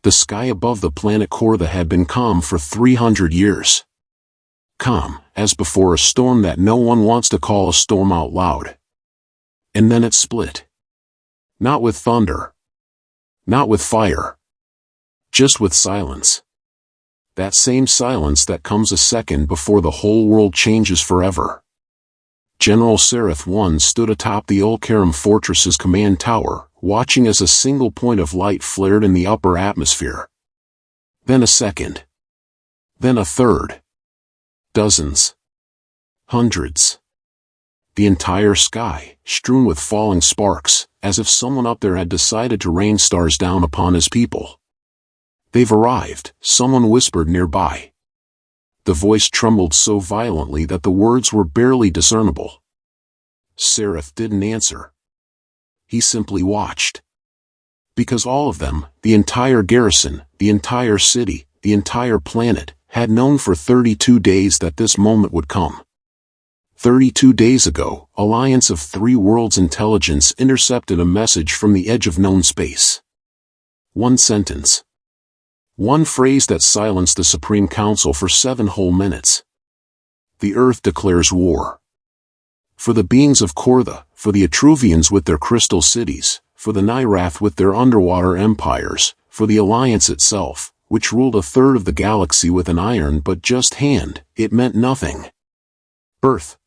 The sky above the planet Kortha had been calm for 300 years. Calm, as before a storm that no one wants to call a storm out loud. And then it split. Not with thunder. Not with fire. Just with silence. That same silence that comes a second before the whole world changes forever. General Seraph I stood atop the Ulcarum Fortress's command tower, watching as a single point of light flared in the upper atmosphere. Then a second. Then a third. Dozens. Hundreds. The entire sky, strewn with falling sparks, as if someone up there had decided to rain stars down upon his people. "They've arrived," someone whispered nearby. The voice trembled so violently that the words were barely discernible. Seraph didn't answer. He simply watched. Because all of them, the entire garrison, the entire city, the entire planet, had known for 32 days that this moment would come. 32 days ago, Alliance of Three Worlds intelligence intercepted a message from the edge of known space. One sentence. One phrase that silenced the Supreme Council for 7 whole minutes. The Earth declares war. For the beings of Kortha, for the Etruvians with their crystal cities, for the Nyrath with their underwater empires, for the Alliance itself, which ruled a third of the galaxy with an iron but just hand, it meant nothing. Earth.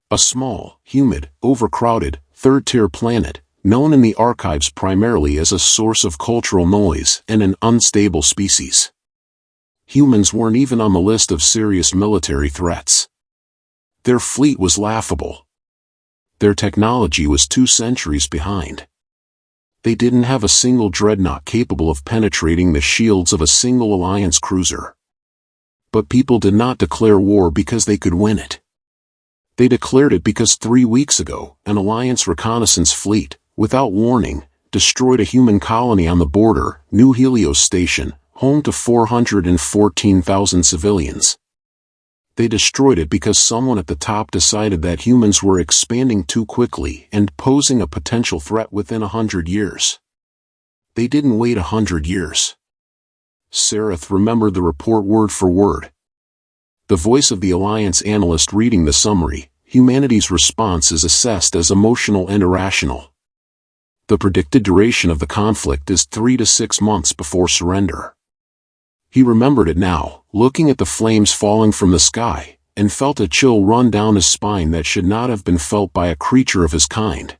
A small, humid, overcrowded, third-tier planet, known in the archives primarily as a source of cultural noise and an unstable species. Humans weren't even on the list of serious military threats. Their fleet was laughable. Their technology was 2 centuries behind. They didn't have a single dreadnought capable of penetrating the shields of a single Alliance cruiser. But people did not declare war because they could win it. They declared it because 3 weeks ago, an Alliance reconnaissance fleet, without warning, destroyed a human colony on the border, New Helios Station, home to 414,000 civilians. They destroyed it because someone at the top decided that humans were expanding too quickly and posing a potential threat within 100 years. They didn't wait 100 years. Seraph remembered the report word for word. The voice of the Alliance analyst reading the summary, humanity's response is assessed as emotional and irrational. The predicted duration of the conflict is 3 to 6 months before surrender. He remembered it now, looking at the flames falling from the sky, and felt a chill run down his spine that should not have been felt by a creature of his kind.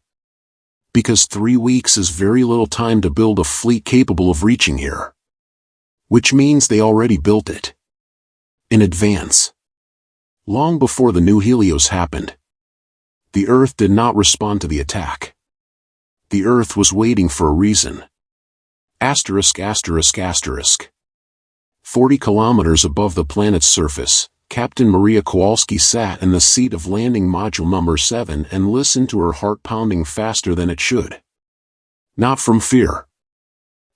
Because 3 weeks is very little time to build a fleet capable of reaching here. Which means they already built it. In advance. Long before the New Helios happened. The Earth did not respond to the attack. The Earth was waiting for a reason. Asterisk asterisk asterisk. 40 kilometers above the planet's surface, Captain Maria Kowalski sat in the seat of landing module number 7 and listened to her heart pounding faster than it should. Not from fear.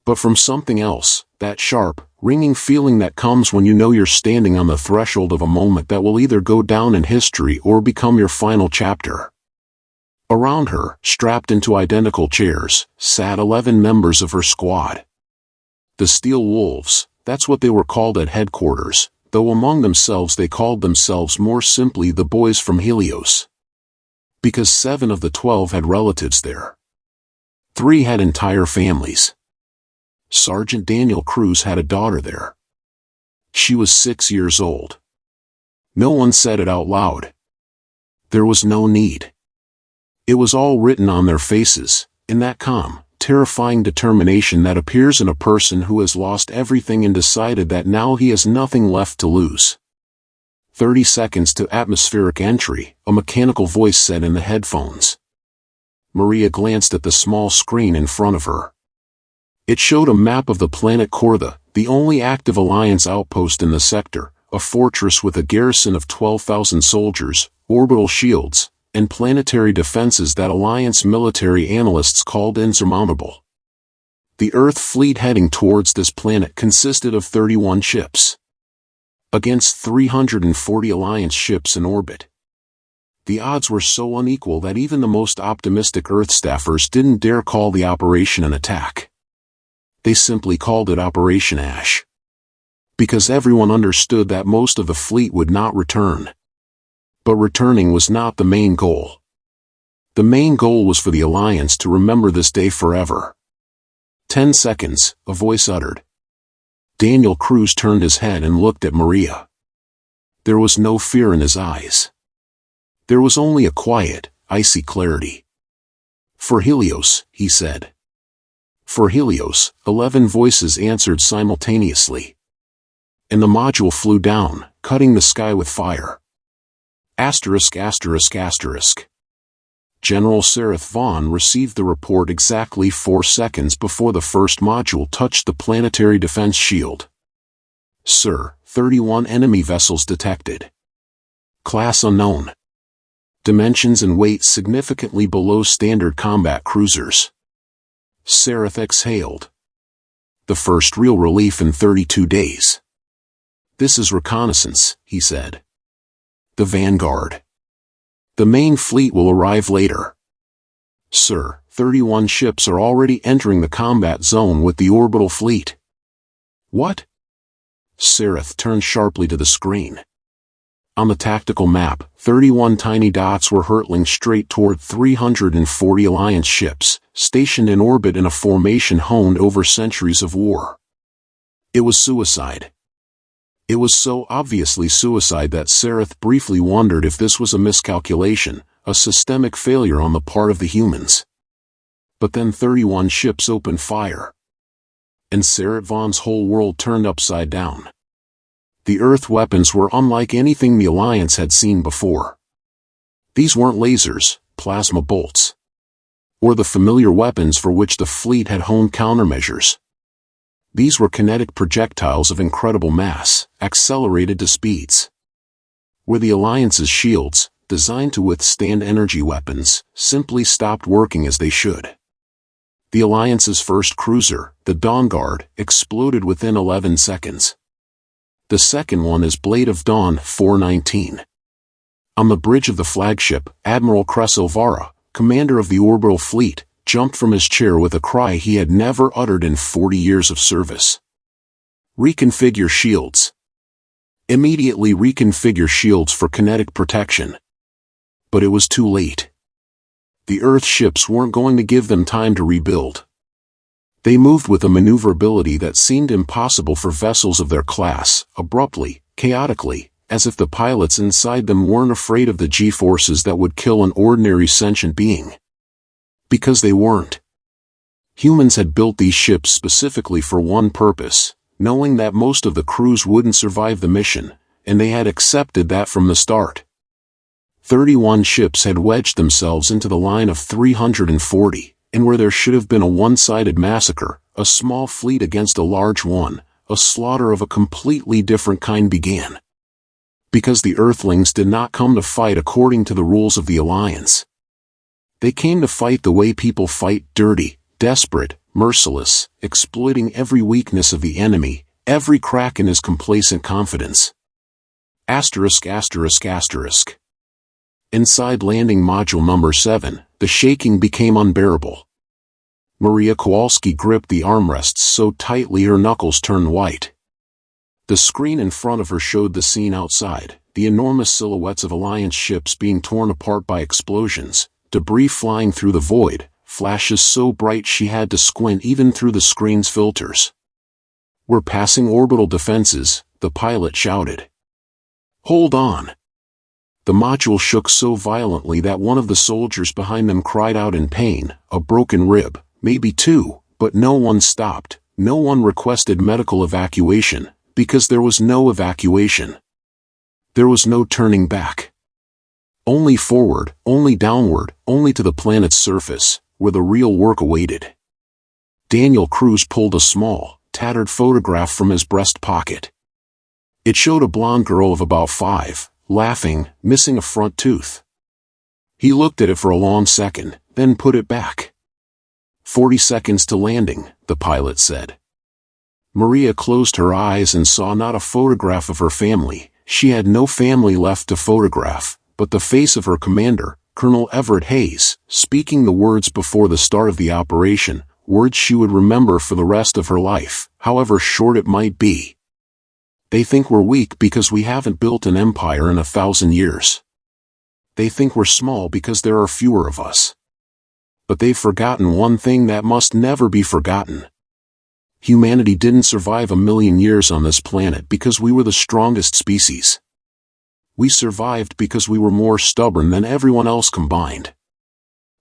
But from something else, that sharp, ringing feeling that comes when you know you're standing on the threshold of a moment that will either go down in history or become your final chapter. Around her, strapped into identical chairs, sat 11 members of her squad. The Steel Wolves, that's what they were called at headquarters, though among themselves they called themselves more simply the Boys from Helios. Because 7 of the 12 had relatives there. 3 had entire families. Sergeant Daniel Cruz had a daughter there. She was 6 years old. No one said it out loud. There was no need. It was all written on their faces, in that calm, terrifying determination that appears in a person who has lost everything and decided that now he has nothing left to lose. 30 seconds to atmospheric entry, a mechanical voice said in the headphones. Maria glanced at the small screen in front of her. It showed a map of the planet Kortha, the only active Alliance outpost in the sector, a fortress with a garrison of 12,000 soldiers, orbital shields, and planetary defenses that Alliance military analysts called insurmountable. The Earth fleet heading towards this planet consisted of 31 ships. Against 340 Alliance ships in orbit. The odds were so unequal that even the most optimistic Earth staffers didn't dare call the operation an attack. They simply called it Operation Ash. Because everyone understood that most of the fleet would not return. But returning was not the main goal. The main goal was for the Alliance to remember this day forever. 10 seconds, a voice uttered. Daniel Cruz turned his head and looked at Maria. There was no fear in his eyes. There was only a quiet, icy clarity. For Helios, he said. For Helios, 11 voices answered simultaneously. And the module flew down, cutting the sky with fire. Asterisk asterisk asterisk. General Sereth Vaughn received the report exactly 4 seconds before the first module touched the planetary defense shield. Sir, 31 enemy vessels detected. Class unknown. Dimensions and weight significantly below standard combat cruisers. Sereth exhaled. The first real relief in 32 days. This is reconnaissance, he said. The Vanguard. The main fleet will arrive later. Sir, 31 ships are already entering the combat zone with the orbital fleet. What? Sereth turned sharply to the screen. On the tactical map, 31 tiny dots were hurtling straight toward 340 Alliance ships, stationed in orbit in a formation honed over centuries of war. It was suicide. It was so obviously suicide that Sereth briefly wondered if this was a miscalculation, a systemic failure on the part of the humans. But then 31 ships opened fire. And Sereth Vaughn's whole world turned upside down. The Earth weapons were unlike anything the Alliance had seen before. These weren't lasers, plasma bolts, or the familiar weapons for which the fleet had honed countermeasures. These were kinetic projectiles of incredible mass, accelerated to speeds. Where the Alliance's shields, designed to withstand energy weapons, simply stopped working as they should. The Alliance's first cruiser, the Dawn Guard, exploded within 11 seconds. The second one is Blade of Dawn 419. On the bridge of the flagship, Admiral Cresilvara, commander of the orbital fleet, jumped from his chair with a cry he had never uttered in 40 years of service. Reconfigure shields. Immediately reconfigure shields for kinetic protection. But it was too late. The Earth ships weren't going to give them time to rebuild. They moved with a maneuverability that seemed impossible for vessels of their class, abruptly, chaotically, as if the pilots inside them weren't afraid of the G-forces that would kill an ordinary sentient being. Because they weren't. Humans had built these ships specifically for one purpose, knowing that most of the crews wouldn't survive the mission, and they had accepted that from the start. 31 ships had wedged themselves into the line of 340, and where there should have been a one-sided massacre, a small fleet against a large one, a slaughter of a completely different kind began. Because the Earthlings did not come to fight according to the rules of the Alliance. They came to fight the way people fight, dirty, desperate, merciless, exploiting every weakness of the enemy, every crack in his complacent confidence. Asterisk asterisk asterisk. Inside landing module number 7, the shaking became unbearable. Maria Kowalski gripped the armrests so tightly her knuckles turned white. The screen in front of her showed the scene outside, the enormous silhouettes of Alliance ships being torn apart by explosions, debris flying through the void, flashes so bright she had to squint even through the screen's filters. "We're passing orbital defenses," the pilot shouted. "Hold on." The module shook so violently that one of the soldiers behind them cried out in pain, a broken rib, maybe two, but no one stopped, no one requested medical evacuation, because there was no evacuation. There was no turning back. Only forward, only downward, only to the planet's surface, where the real work awaited. Daniel Cruz pulled a small, tattered photograph from his breast pocket. It showed a blonde girl of about 5, laughing, missing a front tooth. He looked at it for a long second, then put it back. 40 seconds to landing, the pilot said. Maria closed her eyes and saw not a photograph of her family. She had no family left to photograph, but the face of her commander, Colonel Everett Hayes, speaking the words before the start of the operation, words she would remember for the rest of her life, however short it might be. They think we're weak because we haven't built an empire in 1,000 years. They think we're small because there are fewer of us. But they've forgotten one thing that must never be forgotten. Humanity didn't survive 1,000,000 years on this planet because we were the strongest species. We survived because we were more stubborn than everyone else combined.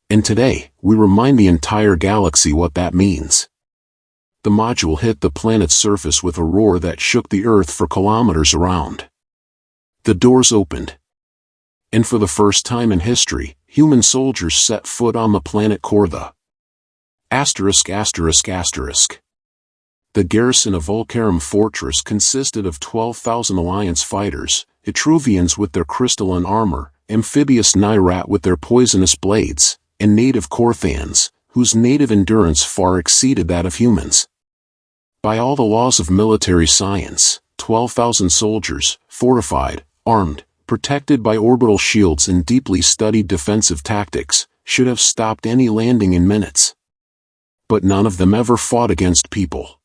And today, we remind the entire galaxy what that means. The module hit the planet's surface with a roar that shook the Earth for kilometers around. The doors opened. And for the first time in history, human soldiers set foot on the planet core. The garrison of Volcarum Fortress consisted of 12,000 Alliance fighters, Etruvians with their crystalline armor, amphibious Nyrat with their poisonous blades, and native Korthans, whose native endurance far exceeded that of humans. By all the laws of military science, 12,000 soldiers, fortified, armed, protected by orbital shields and deeply studied defensive tactics, should have stopped any landing in minutes. But none of them ever fought against people.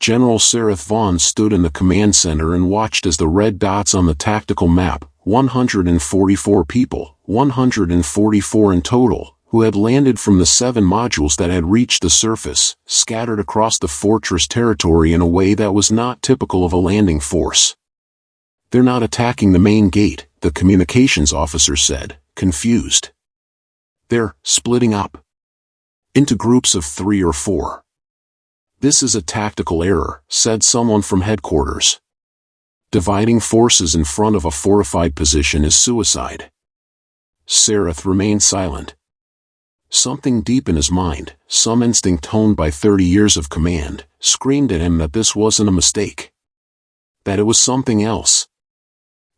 General Sereth Vaughn stood in the command center and watched as the red dots on the tactical map, 144 people, 144 in total, who had landed from the 7 modules that had reached the surface, scattered across the fortress territory in a way that was not typical of a landing force. "They're not attacking the main gate," the communications officer said, confused. "They're splitting up into groups of 3 or 4. "This is a tactical error," said someone from headquarters. "Dividing forces in front of a fortified position is suicide." Sereth remained silent. Something deep in his mind, some instinct honed by 30 years of command, screamed at him that this wasn't a mistake. That it was something else.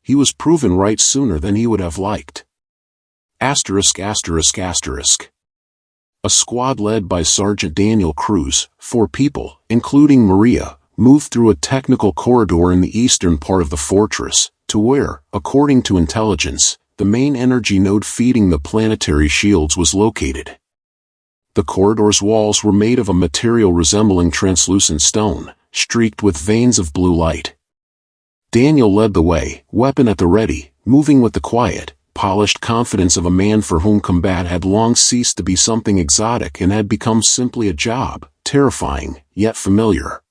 He was proven right sooner than he would have liked. A squad led by Sergeant Daniel Cruz, 4 people, including Maria, moved through a technical corridor in the eastern part of the fortress, to where, according to intelligence, the main energy node feeding the planetary shields was located. The corridor's walls were made of a material resembling translucent stone, streaked with veins of blue light. Daniel led the way, weapon at the ready, moving with the quiet, polished confidence of a man for whom combat had long ceased to be something exotic and had become simply a job, terrifying, yet familiar.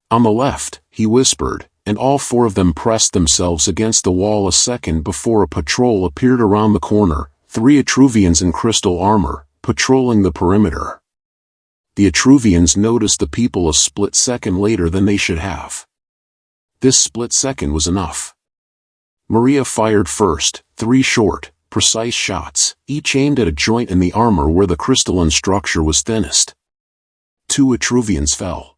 "On the left," he whispered, and all 4 of them pressed themselves against the wall a second before a patrol appeared around the corner, 3 Etruvians in crystal armor, patrolling the perimeter. The Etruvians noticed the people a split second later than they should have. This split second was enough. Maria fired first, 3 short, precise shots, each aimed at a joint in the armor where the crystalline structure was thinnest. 2 Etruvians fell.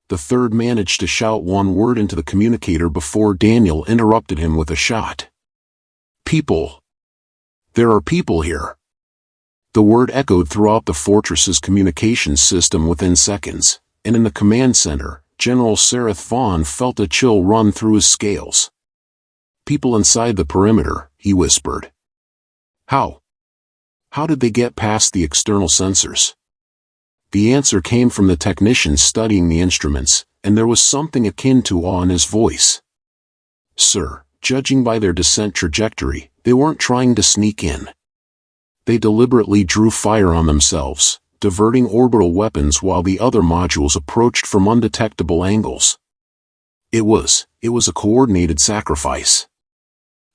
The third managed to shout one word into the communicator before Daniel interrupted him with a shot. "People! There are people here!" The word echoed throughout the fortress's communications system within seconds, and in the command center, General Sereth Vaughn felt a chill run through his scales. "People inside the perimeter," he whispered. How did they get past the external sensors?" The answer came from the technician studying the instruments, and there was something akin to awe in his voice. "Sir, judging by their descent trajectory, they weren't trying to sneak in. They deliberately drew fire on themselves, diverting orbital weapons while the other modules approached from undetectable angles. It was a coordinated sacrifice."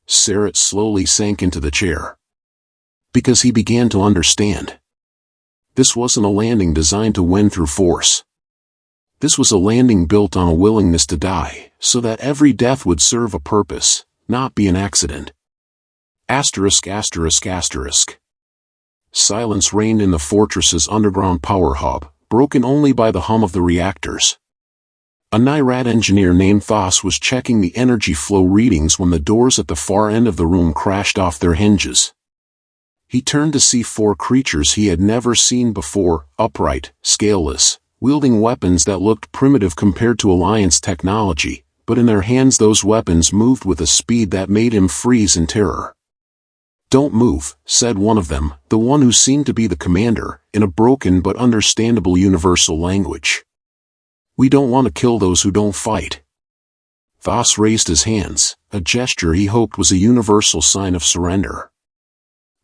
Sereth slowly sank into the chair. Because he began to understand. This wasn't a landing designed to win through force. This was a landing built on a willingness to die, so that every death would serve a purpose, not be an accident. Silence reigned in the fortress's underground power hub, broken only by the hum of the reactors. A Nyrat engineer named Thos was checking the energy flow readings when the doors at the far end of the room crashed off their hinges. He turned to see 4 creatures he had never seen before, upright, scaleless, wielding weapons that looked primitive compared to Alliance technology, but in their hands those weapons moved with a speed that made him freeze in terror. "Don't move," said one of them, the one who seemed to be the commander, in a broken but understandable universal language. "We don't want to kill those who don't fight." Thos raised his hands, a gesture he hoped was a universal sign of surrender.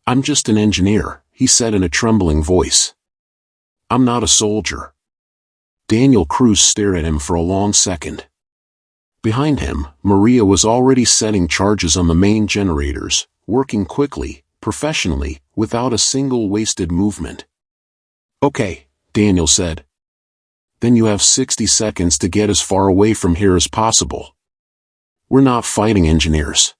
"I'm just an engineer," he said in a trembling voice. "I'm not a soldier." Daniel Cruz stared at him for a long second. Behind him, Maria was already setting charges on the main generators, working quickly, professionally, without a single wasted movement. "Okay," Daniel said. "Then you have 60 seconds to get as far away from here as possible." "We're not fighting engineers.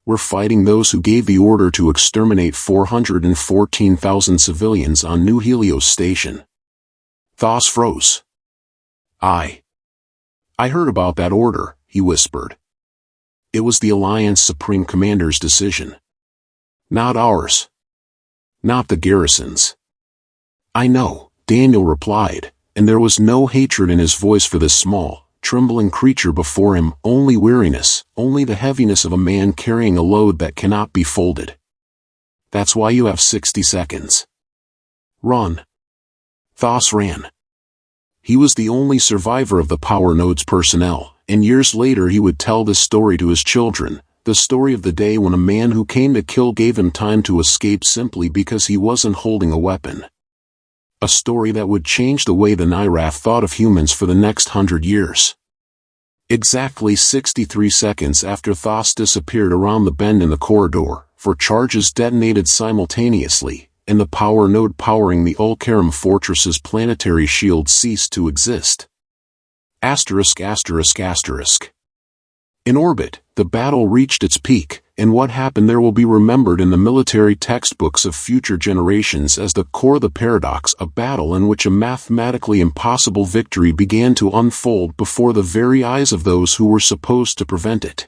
We're fighting those who gave the order to exterminate 414,000 civilians on New Helios Station." Thos froze. I heard about that order," he whispered. "It was the Alliance Supreme Commander's decision. Not ours. Not the garrison's." "I know," Daniel replied, and there was no hatred in his voice for this small, trembling creature before him, only weariness, only the heaviness of a man carrying a load that cannot be folded. "That's why you have 60 seconds. Run." Thos ran. He was the only survivor of the power node's personnel, and years later he would tell this story to his children, the story of the day when a man who came to kill gave him time to escape simply because he wasn't holding a weapon. A story that would change the way the Nirath thought of humans for the next 100 years. Exactly 63 seconds after Thos disappeared around the bend in the corridor, 4 charges detonated simultaneously, and the power node powering the Ulcarum Fortress's planetary shield ceased to exist. In orbit, the battle reached its peak, and what happened there will be remembered in the military textbooks of future generations as the core of the paradox, a battle in which a mathematically impossible victory began to unfold before the very eyes of those who were supposed to prevent it.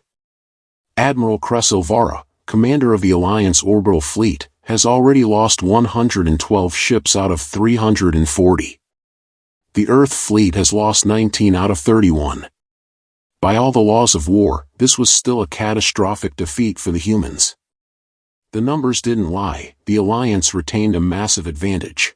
Admiral Kresilvara, commander of the Alliance orbital fleet, has already lost 112 ships out of 340. The Earth fleet has lost 19 out of 31. By all the laws of war, this was still a catastrophic defeat for the humans. The numbers didn't lie, the Alliance retained a massive advantage.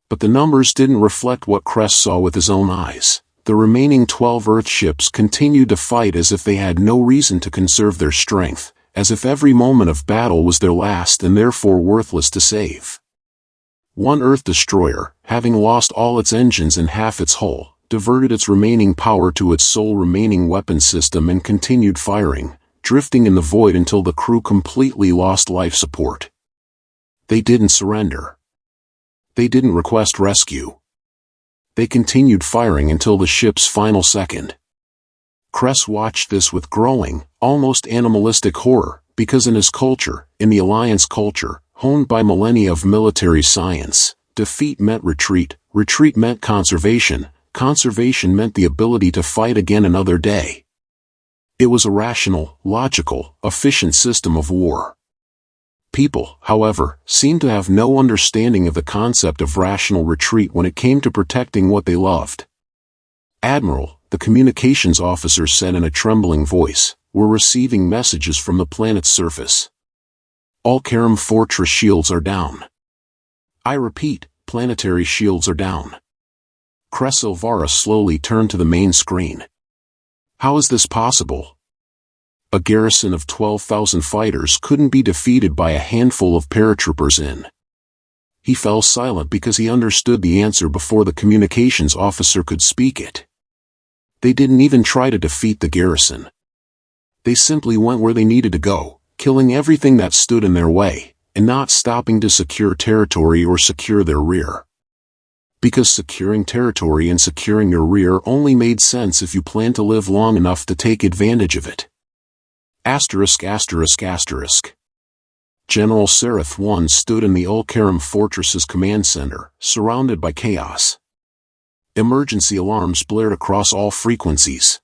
But the numbers didn't reflect what Kress saw with his own eyes. The remaining 12 Earth ships continued to fight as if they had no reason to conserve their strength, as if every moment of battle was their last and therefore worthless to save. One Earth destroyer, having lost all its engines and half its hull, diverted its remaining power to its sole remaining weapon system and continued firing, drifting in the void until the crew completely lost life support. They didn't surrender. They didn't request rescue. They continued firing until the ship's final second. Kress watched this with growing, almost animalistic horror, because in his culture, in the Alliance culture, honed by millennia of military science, defeat meant retreat, retreat meant conservation, conservation meant the ability to fight again another day. It was a rational, logical, efficient system of war. People, however, seemed to have no understanding of the concept of rational retreat when it came to protecting what they loved. "Admiral," the communications officer said in a trembling voice, "we're receiving messages from the planet's surface. Ulcarum Fortress shields are down. I repeat, planetary shields are down." Kresilvara slowly turned to the main screen. "How is this possible? A garrison of 12,000 fighters couldn't be defeated by a handful of paratroopers in." He fell silent because he understood the answer before the communications officer could speak it. They didn't even try to defeat the garrison. They simply went where they needed to go, killing everything that stood in their way, and not stopping to secure territory or secure their rear. Because securing territory and securing your rear only made sense if you planned to live long enough to take advantage of it. General Seraph I stood in the Ulcarum Fortress's command center, surrounded by chaos. Emergency alarms blared across all frequencies.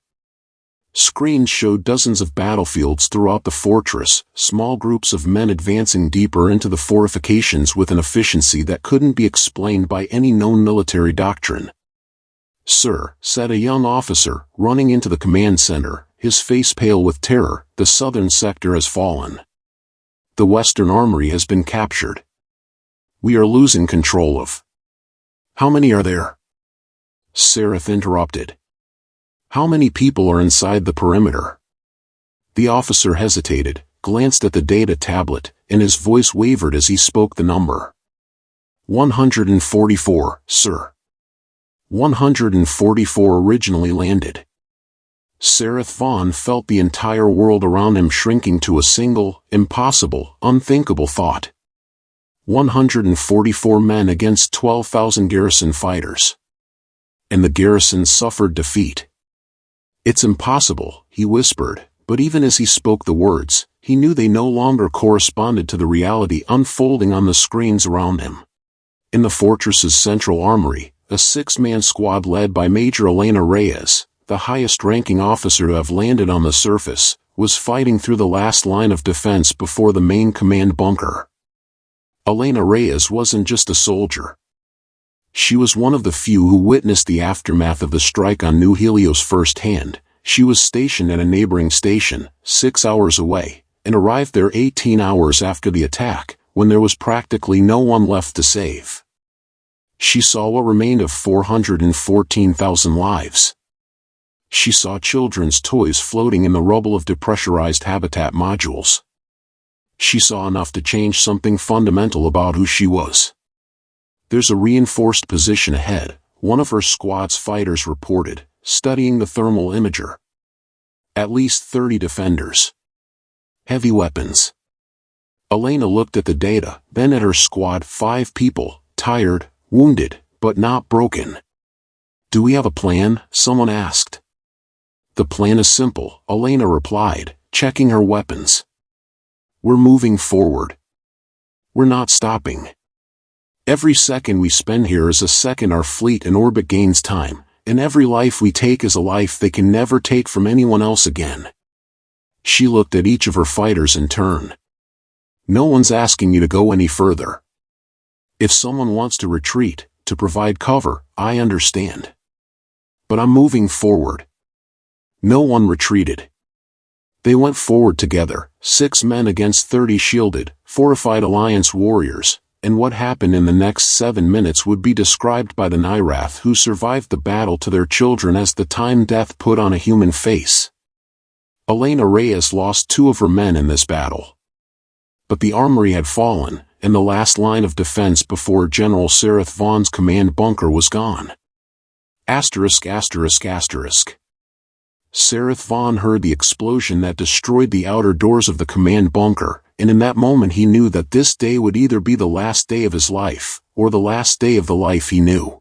Screens showed dozens of battlefields throughout the fortress, small groups of men advancing deeper into the fortifications with an efficiency that couldn't be explained by any known military doctrine. "Sir," said a young officer, running into the command center, his face pale with terror, "the southern sector has fallen." The Western Armory has been captured. We are losing control of. How many are there? Sareth interrupted. How many people are inside the perimeter? The officer hesitated, glanced at the data tablet, and his voice wavered as he spoke the number. 144, sir. 144 originally landed. Sareth Vaughn felt the entire world around him shrinking to a single, impossible, unthinkable thought. 144 men against 12,000 garrison fighters. And the garrison suffered defeat. It's impossible, he whispered, but even as he spoke the words, he knew they no longer corresponded to the reality unfolding on the screens around him. In the fortress's central armory, a 6-man squad led by Major Elena Reyes, the highest-ranking officer to have landed on the surface, was fighting through the last line of defense before the main command bunker. Elena Reyes wasn't just a soldier. She was one of the few who witnessed the aftermath of the strike on New Helios firsthand. She was stationed at a neighboring station, 6 hours away, and arrived there 18 hours after the attack, when there was practically no one left to save. She saw what remained of 414,000 lives. She saw children's toys floating in the rubble of depressurized habitat modules. She saw enough to change something fundamental about who she was. There's a reinforced position ahead, one of her squad's fighters reported, studying the thermal imager. At least 30 defenders. Heavy weapons. Elena looked at the data, then at her squad, 5 people, tired, wounded, but not broken. Do we have a plan? Someone asked. The plan is simple, Elena replied, checking her weapons. We're moving forward. We're not stopping. Every second we spend here is a second our fleet in orbit gains time, and every life we take is a life they can never take from anyone else again. She looked at each of her fighters in turn. No one's asking you to go any further. If someone wants to retreat, to provide cover, I understand. But I'm moving forward. No one retreated. They went forward together, 6 men against 30 shielded, fortified Alliance warriors, and what happened in the next 7 minutes would be described by the Nirath who survived the battle to their children as the time death put on a human face. Elena Reyes lost 2 of her men in this battle. But the armory had fallen, and the last line of defense before General Sareth Vaughn's command bunker was gone. Asterisk asterisk asterisk. Sareth Vaughn heard the explosion that destroyed the outer doors of the command bunker, and in that moment he knew that this day would either be the last day of his life, or the last day of the life he knew.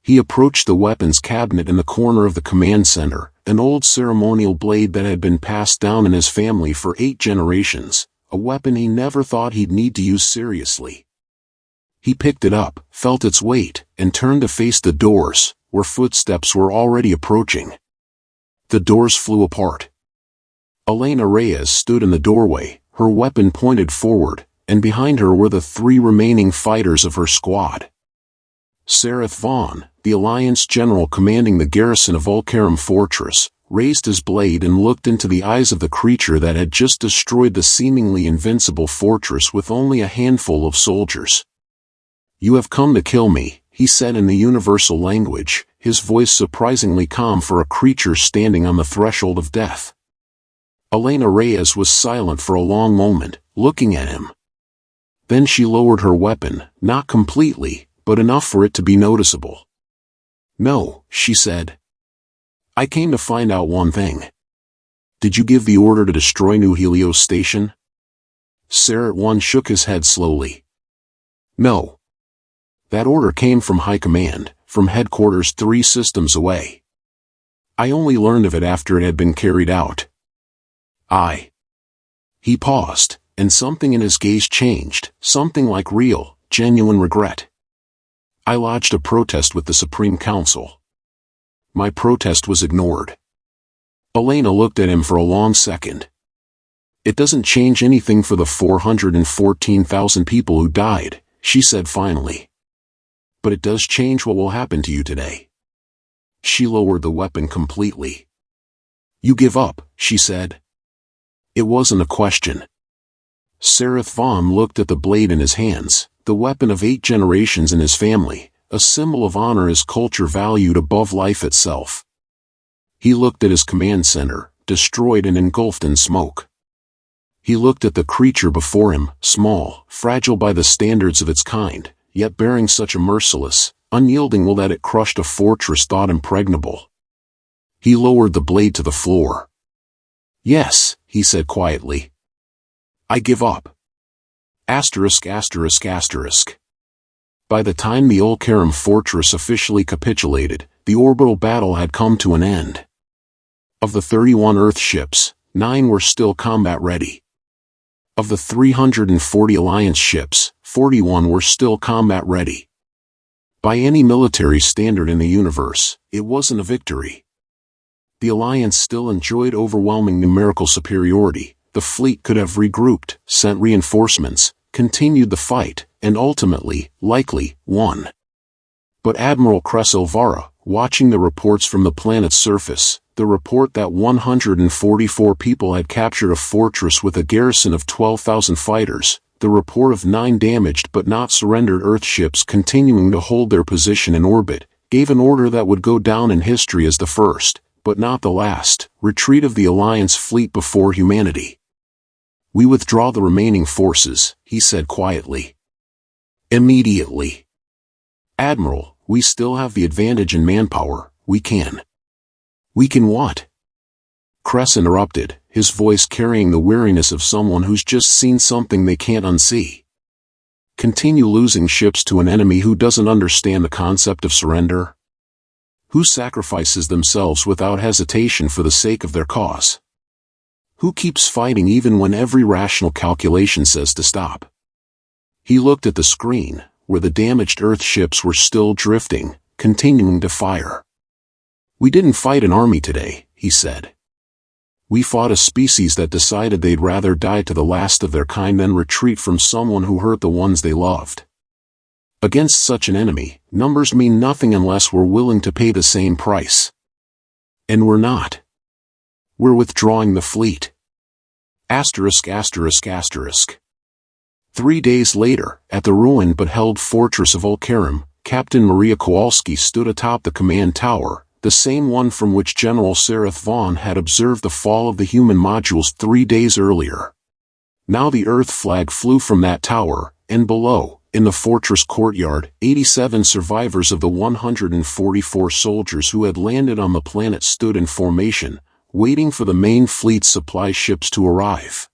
He approached the weapons cabinet in the corner of the command center, an old ceremonial blade that had been passed down in his family for 8 generations, a weapon he never thought he'd need to use seriously. He picked it up, felt its weight, and turned to face the doors, where footsteps were already approaching. The doors flew apart. Elena Reyes stood in the doorway, her weapon pointed forward, and behind her were the 3 remaining fighters of her squad. Sareth Vaughn, the Alliance general commanding the garrison of Ulcarum Fortress, raised his blade and looked into the eyes of the creature that had just destroyed the seemingly invincible fortress with only a handful of soldiers. You have come to kill me, he said in the universal language, his voice surprisingly calm for a creature standing on the threshold of death. Elena Reyes was silent for a long moment, looking at him. Then she lowered her weapon, not completely, but enough for it to be noticeable. No, she said. I came to find out one thing. Did you give the order to destroy New Helios Station? Sareth Vaughn shook his head slowly. No. That order came from High Command, from headquarters 3 systems away. I only learned of it after it had been carried out. He paused, and something in his gaze changed, something like real, genuine regret. I lodged a protest with the Supreme Council. My protest was ignored. Elena looked at him for a long second. It doesn't change anything for the 414,000 people who died, she said finally. But it does change what will happen to you today. She lowered the weapon completely. You give up, she said. It wasn't a question. Sereth Vaughn looked at the blade in his hands, the weapon of 8 generations in his family, a symbol of honor his culture valued above life itself. He looked at his command center, destroyed and engulfed in smoke. He looked at the creature before him, small, fragile by the standards of its kind, yet bearing such a merciless, unyielding will that it crushed a fortress thought impregnable. He lowered the blade to the floor. "Yes," he said quietly. "I give up." Asterisk asterisk asterisk. By the time the Olkaram fortress officially capitulated, the orbital battle had come to an end. Of the 31 Earth ships, 9 were still combat-ready. Of the 340 Alliance ships, 41 were still combat-ready. By any military standard in the universe, it wasn't a victory. The Alliance still enjoyed overwhelming numerical superiority. The fleet could have regrouped, sent reinforcements, continued the fight, and ultimately, likely, won. But Admiral Kresilvara, watching the reports from the planet's surface, the report that 144 people had captured a fortress with a garrison of 12,000 fighters, the report of 9 damaged but not surrendered Earthships continuing to hold their position in orbit, gave an order that would go down in history as the first, but not the last, retreat of the Alliance fleet before humanity. "We withdraw the remaining forces," he said quietly. "Immediately." "Admiral, we still have the advantage in manpower, we can." "We can what?" Kress interrupted, his voice carrying the weariness of someone who's just seen something they can't unsee. "Continue losing ships to an enemy who doesn't understand the concept of surrender? Who sacrifices themselves without hesitation for the sake of their cause? Who keeps fighting even when every rational calculation says to stop?" He looked at the screen, where the damaged Earth ships were still drifting, continuing to fire. "We didn't fight an army today," he said. "We fought a species that decided they'd rather die to the last of their kind than retreat from someone who hurt the ones they loved. Against such an enemy, numbers mean nothing unless we're willing to pay the same price. And we're not. We're withdrawing the fleet." Asterisk asterisk asterisk. 3 days later, at the ruined but held fortress of Olkaram, Captain Maria Kowalski stood atop the command tower, the same one from which General Sereth Vaughn had observed the fall of the human modules 3 days earlier. Now the Earth flag flew from that tower, and below, in the fortress courtyard, 87 survivors of the 144 soldiers who had landed on the planet stood in formation, waiting for the main fleet's supply ships to arrive.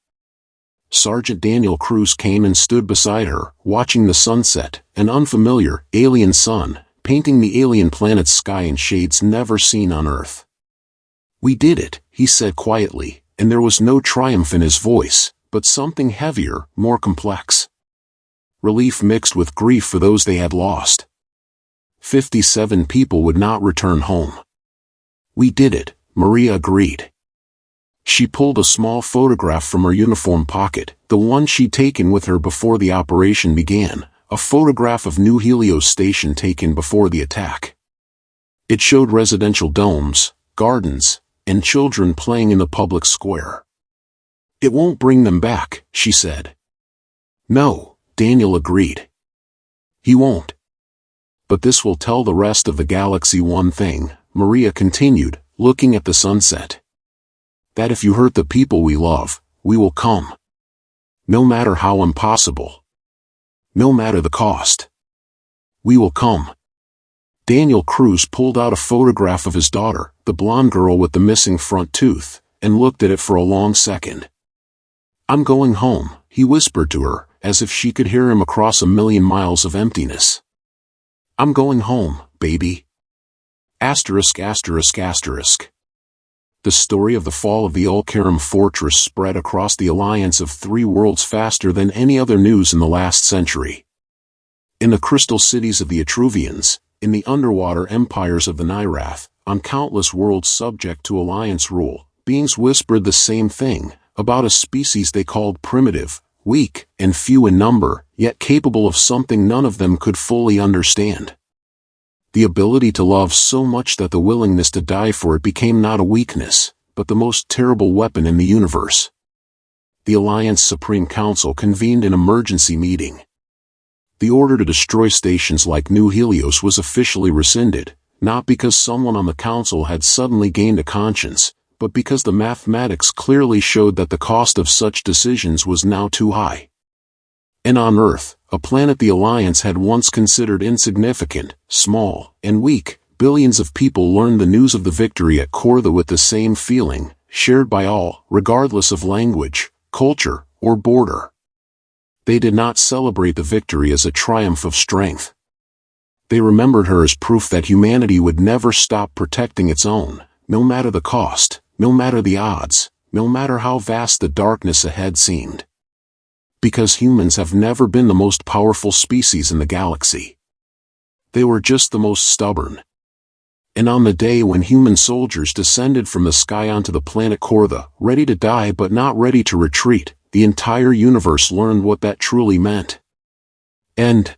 Sergeant Daniel Cruz came and stood beside her, watching the sunset, an unfamiliar, alien sun, painting the alien planet's sky in shades never seen on Earth. "We did it," he said quietly, and there was no triumph in his voice, but something heavier, more complex. Relief mixed with grief for those they had lost. 57 people would not return home. "We did it," Maria agreed. She pulled a small photograph from her uniform pocket, the one she'd taken with her before the operation began, a photograph of New Helios Station taken before the attack. It showed residential domes, gardens, and children playing in the public square. "It won't bring them back," she said. "No," Daniel agreed. "He won't. But this will tell the rest of the galaxy one thing," Maria continued, looking at the sunset. "That if you hurt the people we love, we will come. No matter how impossible. No matter the cost. We will come." Daniel Cruz pulled out a photograph of his daughter, the blonde girl with the missing front tooth, and looked at it for a long second. "I'm going home," he whispered to her, as if she could hear him across a million miles of emptiness. "I'm going home, baby." Asterisk asterisk asterisk. The story of the fall of the Olkaram fortress spread across the alliance of 3 worlds faster than any other news in the last century. In the crystal cities of the Etruvians, in the underwater empires of the Nirath, on countless worlds subject to alliance rule, beings whispered the same thing, about a species they called primitive, weak, and few in number, yet capable of something none of them could fully understand. The ability to love so much that the willingness to die for it became not a weakness, but the most terrible weapon in the universe. the Alliance Supreme Council convened an emergency meeting. The order to destroy stations like New Helios was officially rescinded, not because someone on the council had suddenly gained a conscience, but because the mathematics clearly showed that the cost of such decisions was now too high. And on Earth, a planet the Alliance had once considered insignificant, small, and weak, billions of people learned the news of the victory at Kortha with the same feeling, shared by all, regardless of language, culture, or border. They did not celebrate the victory as a triumph of strength. They remembered her as proof that humanity would never stop protecting its own, no matter the cost, no matter the odds, no matter how vast the darkness ahead seemed. Because humans have never been the most powerful species in the galaxy. They were just the most stubborn. And on the day when human soldiers descended from the sky onto the planet Kortha, ready to die but not ready to retreat, the entire universe learned what that truly meant. And